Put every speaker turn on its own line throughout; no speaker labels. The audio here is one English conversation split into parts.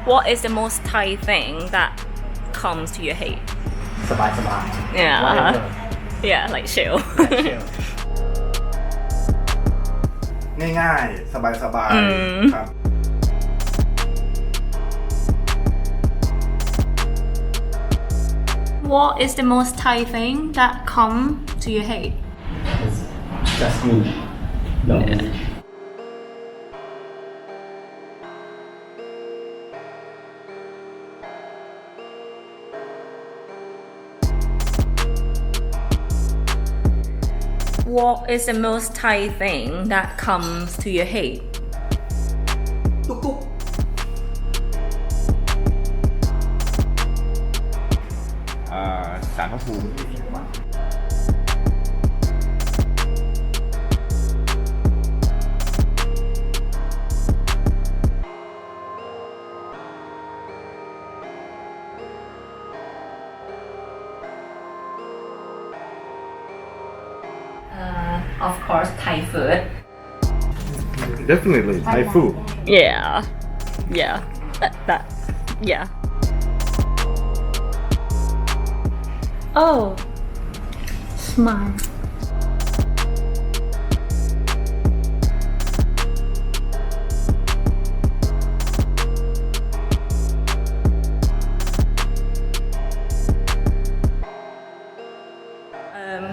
What is the most Thai thing that comes to your head?
สบายสบาย
Yeah. Yeah, like chill.
ง่ายๆ สบายๆครับ
What is the most Thai thing that come to your head?
just me no
What is the most Thai thing that comes to your head?
ตุ๊กตุ๊ก
สารพระภูมิ
Of course, Thai food.
definitely Thai food
Yeah. Yeah. That. Yeah. Oh. Smile.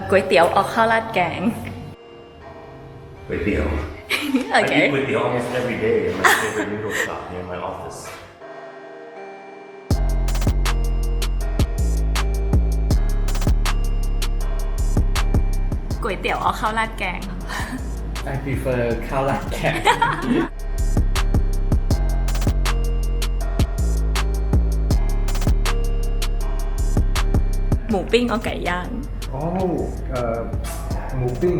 Quẩy tiếu or khao lát gang.
ก๋วยเตี๋ยว I eat
Okay.
ก๋วยเตี๋ยว almost every day in my favorite noodle shop near my office
Quẩy tiếu or khao lát gang.
I prefer ข้าวราดแกง
Mù pin or cải giang.
หมูปิ้ง